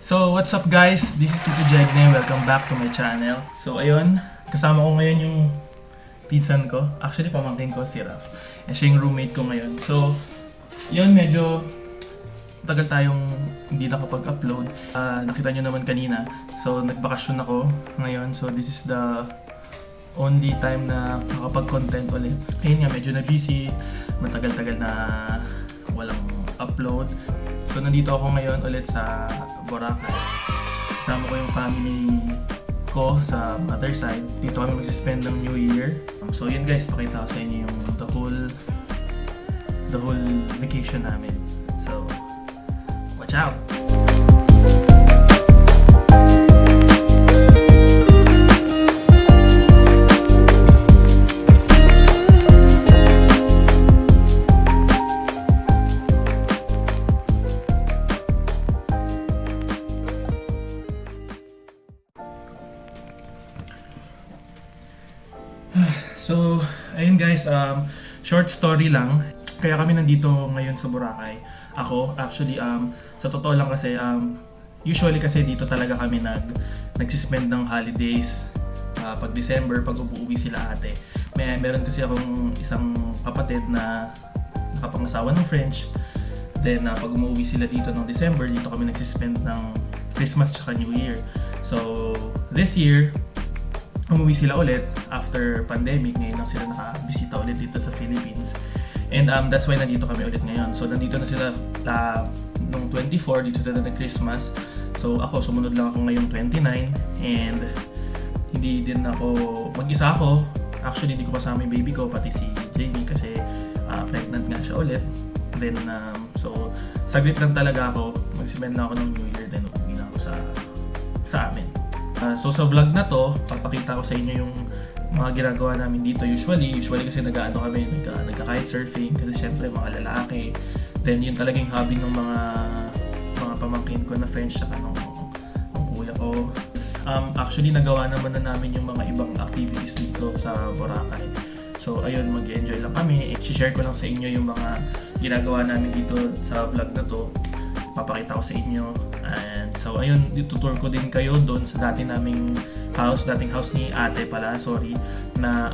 So, what's up guys? This is Tito Jegne. Welcome back to my channel. So, ayun. Kasama ko ngayon yung pinsan ko. Actually, pamangkin ko si Raf. And siya yung roommate ko ngayon. So, yun, medyo tagal tayong hindi nakapag-upload. Nakita nyo naman kanina. So, nagbakasyon ako ngayon. So, this is the only time na nakapag-content ulit. Ayun nga, medyo na busy. Matagal-tagal na walang upload. So, nandito ako ngayon ulit sa Boracay. Kasama ko yung family ko sa mother side. Dito kami mag-spend ng New Year. So, yun guys, pakita ko sa inyo yung the whole vacation namin. So, watch out! So, ayun guys, short story lang. Kaya kami nandito ngayon sa Boracay. Ako, actually, sa totoo lang kasi, usually kasi dito talaga kami nagsispend ng holidays. Pag December, pag uuwi sila ate. Meron kasi akong isang kapatid na nakapangasawa ng French. Then, pag umuwi sila dito ng December, dito kami nagsispend ng Christmas tsaka New Year. So, this year, umuwi sila ulit after pandemic. Ngayon lang sila nakabisita ulit dito sa Philippines. And that's why nandito kami ulit ngayon. So nandito na sila nung 24, dito sila na Christmas. So ako, sumunod lang ako ngayong 29. And hindi din ako, mag-isa ako. Actually, hindi ko kasama yung baby ko, pati si Jamie kasi pregnant nga siya ulit. Then, so saglit lang talaga ako. Mag-spend na ako ng New Year, then uuwi na ako sa amin. So sa vlog na to, papakita ko sa inyo yung mga ginagawa namin dito usually kasi nag-ano kami, nagka-kitesurfing kasi syempre mga lalaki. Then yun talagang hobby ng mga pamangkin ko na French saka ng kuya ko. Actually nagawa naman na namin yung mga ibang activities dito sa Boracay. So ayun, mag-enjoy lang kami. I-share ko lang sa inyo yung mga ginagawa namin dito sa vlog na to. Papakita ko sa inyo. And so ayun, tutur ko din kayo doon sa dating house ni ate pala, sorry, na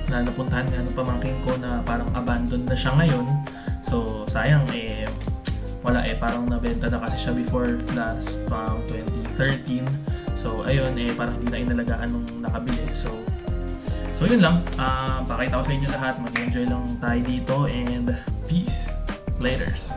napuntahan nga ng pamangkin ko na parang abandoned na siya ngayon. So sayang wala parang nabenta na kasi siya before last 2013. So ayun parang hindi na inalagaan nung nakabili. So yun lang, pakita ko sa inyo lahat, mag-enjoy lang tayo dito and peace. Laters.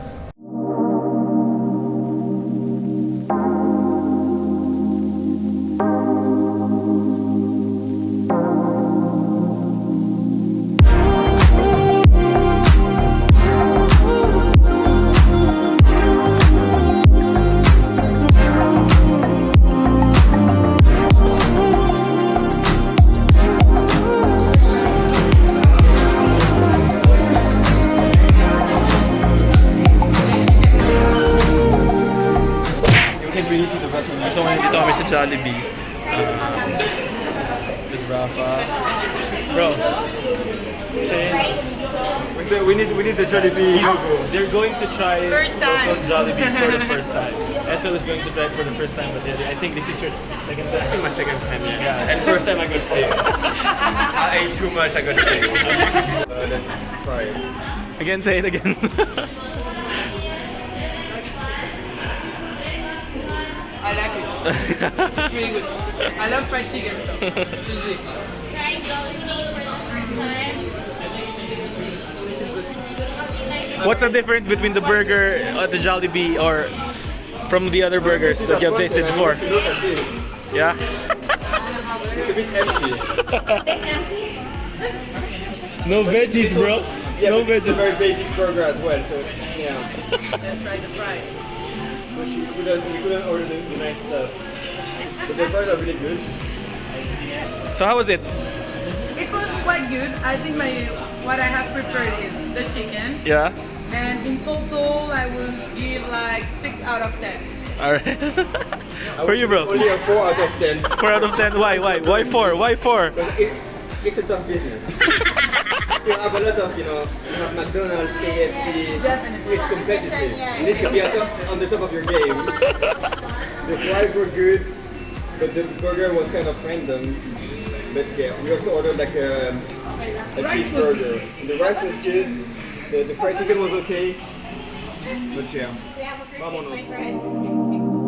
So ngayon dito kami sa Jollibee with Rafa. Bro, say we need the Jollibee logo. they're going to try First time. Jollibee for the first time. Ethel is going to try it for the first time, but I think this is your second time. I think my second time, yeah. Yeah. And first time I got sick. I ate too much, I got sick. So let's try it. Again, say it again. I like it. It's really good. I love fried chicken, so cheesy. Trying Jollibee for the first time. This is good. What's the difference between the burger at the Jollibee or from the other burgers that you have tasted before? If you look at this, Yeah? it's a bit empty. Empty. No veggies, bro. Yeah, No but it's a veggies. very basic burger as well, so yeah. Let's try the fries. So we couldn't order the nice stuff. But the fries are really good. So how was it? It was quite good. I think what I have preferred is the chicken. Yeah? And in total, I would give like 6 out of 10. Alright. For you, bro? Only a 4 out of 10. 4 out of 10. Why? Why 4? Why 4? Because it's a tough business. You have a lot of, you have McDonald's, KFC. It's competitive. You need to be on the top of your game. The fries were good, but the burger was kind of random. But yeah, we also ordered like a cheeseburger. The rice was good. The fried chicken was okay. But yeah, We have a birthday Vámonos. boyfriend.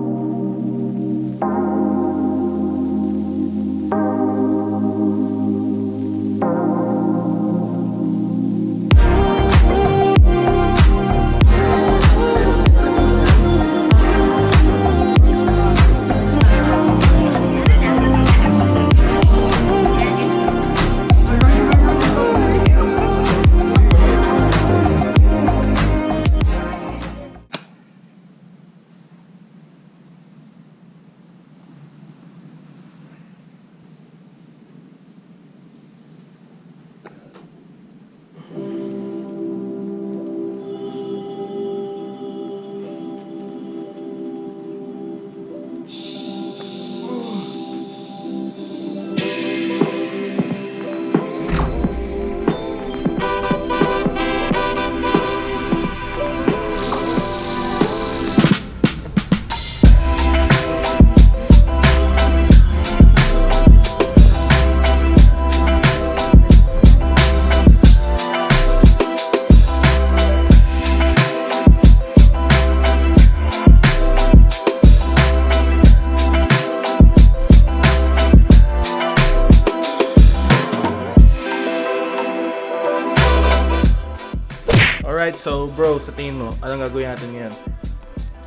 Alright, so bro, sa tingin mo, anong gagawin natin ngayon?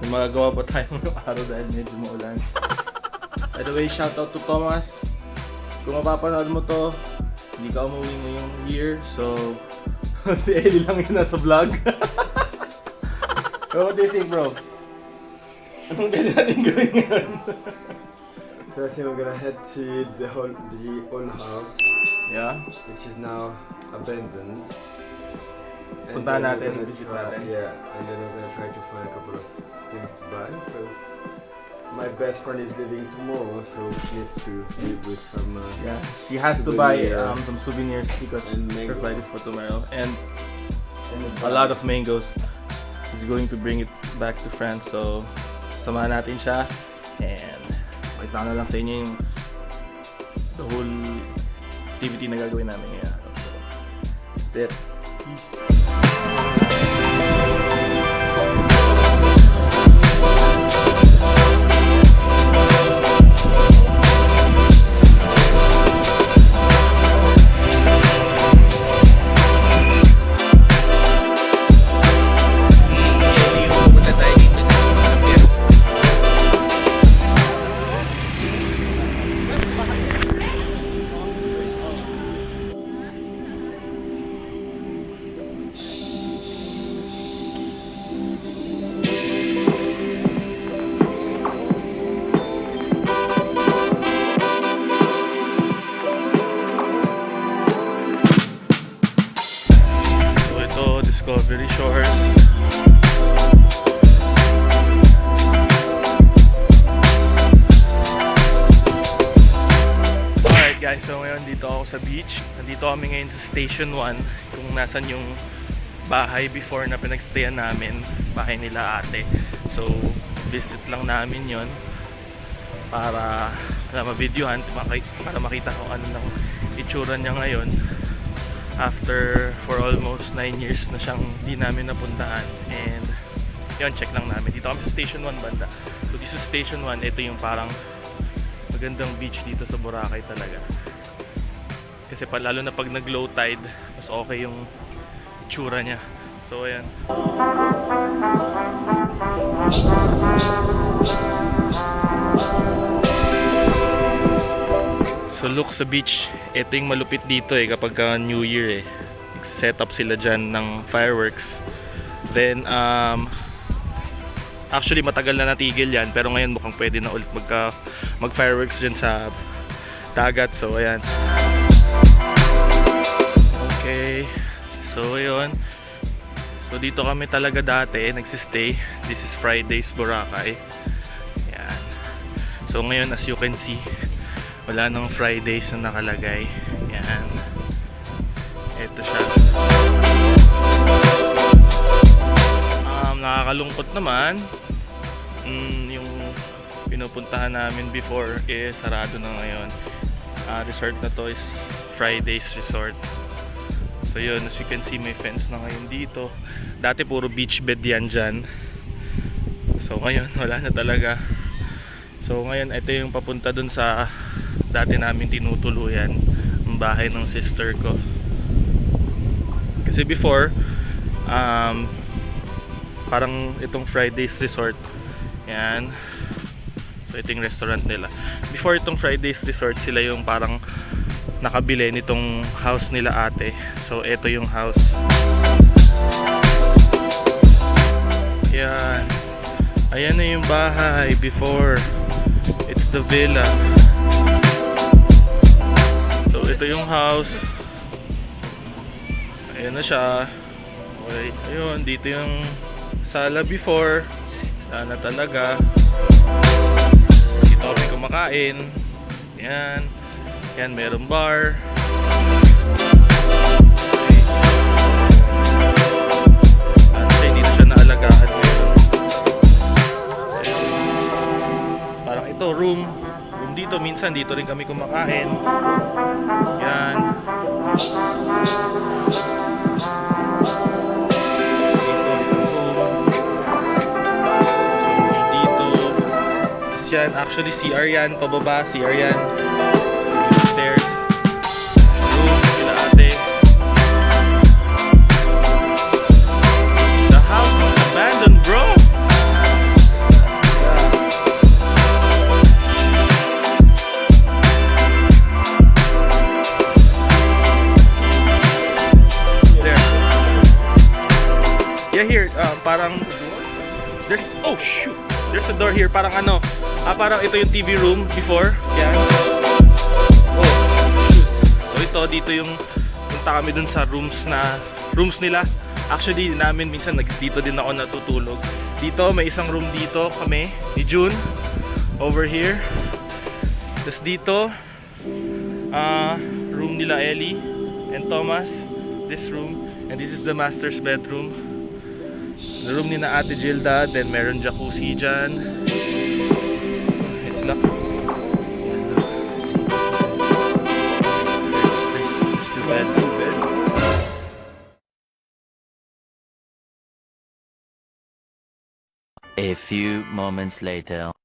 May magagawa ba tayo ngayong araw dahil medyo maulan? By the way, shoutout to Thomas. Kung mapapanood mo to, hindi ka umuwi ngayong year, so si Elie lang yung nasa vlog. So what do you think, bro? Anong pwede natin gawin ngayon? so I think we're gonna head to the old house, Yeah? which is now abandoned. And Puntahan then natin, we're gonna visit try- natin. Yeah, and then we're gonna try to find a couple of things to buy because my best friend is leaving tomorrow, so she needs to leave with some. Yeah, she has to buy Souvenir. some souvenirs because And her mangoes. flight is for tomorrow. And a lot of mangoes. She's going to bring it back to France, so samahan natin siya. And makita ko na lang sa inyo yung the whole activity na gagawin namin ngayon. So, that's it. Peace. So ito, Discovery Shores. Alright guys, so ngayon dito ako sa beach. Nandito kami ngayon sa Station 1, kung nasan yung bahay before na pinagstayan namin, bahay nila ate. So visit lang namin yon para ma-videohan, para makita kung ano nang itsura niya ngayon after for almost 9 years na siyang di namin napuntahan. And yun, check lang namin. Dito kami sa Station 1 banda. So dito sa Station 1, ito yung parang magandang beach dito sa Boracay talaga. Kasi lalo na pag nag-low tide, mas okay yung itsura niya. So ayan. So look sa beach, ito yung malupit dito kapag New Year set up sila dyan ng fireworks. Then actually matagal na natigil yan, pero ngayon mukhang pwede na ulit mag fireworks dyan sa dagat. So ayan. Okay, so ayun. So dito kami talaga dati nagsistay. This is Fridays Boracay. Ayan. So ngayon, as you can see, wala nang Fridays na nakalagay. Yan. Ito siya. Nakakalungkot naman. Yung pinupuntahan namin before is sarado na ngayon. Resort na to is Friday's Resort. So yun, as you can see, may fence na ngayon dito. Dati puro beach bed yan dyan. So ngayon wala na talaga. So ngayon ito yung papunta dun sa dati namin tinutuluyan, ang bahay ng sister ko. Kasi before parang itong Friday's Resort, yan. So ito yung restaurant nila. Before itong Friday's Resort, sila yung parang nakabili nitong house nila ate. So ito yung house. Yan. Ayan na yung bahay before. It's the villa. So ito yung house. Ayan na siya. Okay. Ayun, dito yung sala before. Sana talaga. Dito kami kumakain. Yan. Yan, meron bar. Kasi dito siya naalagaan ngayon. Parang ito, room. Room dito. Minsan dito rin kami kumakain. Yan. Yan, actually CR yan, pababa, CR yan. Yung stairs. Room, sila ate. The house is abandoned, bro! There. Yeah, here, parang there's, oh shoot! There's a door here, parang ano, parang ito yung TV room before. Yan. Oh, shoot. So ito, dito yung punta kami dun sa rooms nila. Actually, namin minsan dito din ako natutulog. Dito, may isang room dito kami ni June. Over here. Tapos dito, room nila Elie and Thomas. This room. And this is the master's bedroom. The room ni na Ate Gilda. Then meron jacuzzi dyan. It's locked. There's two beds. A few moments later.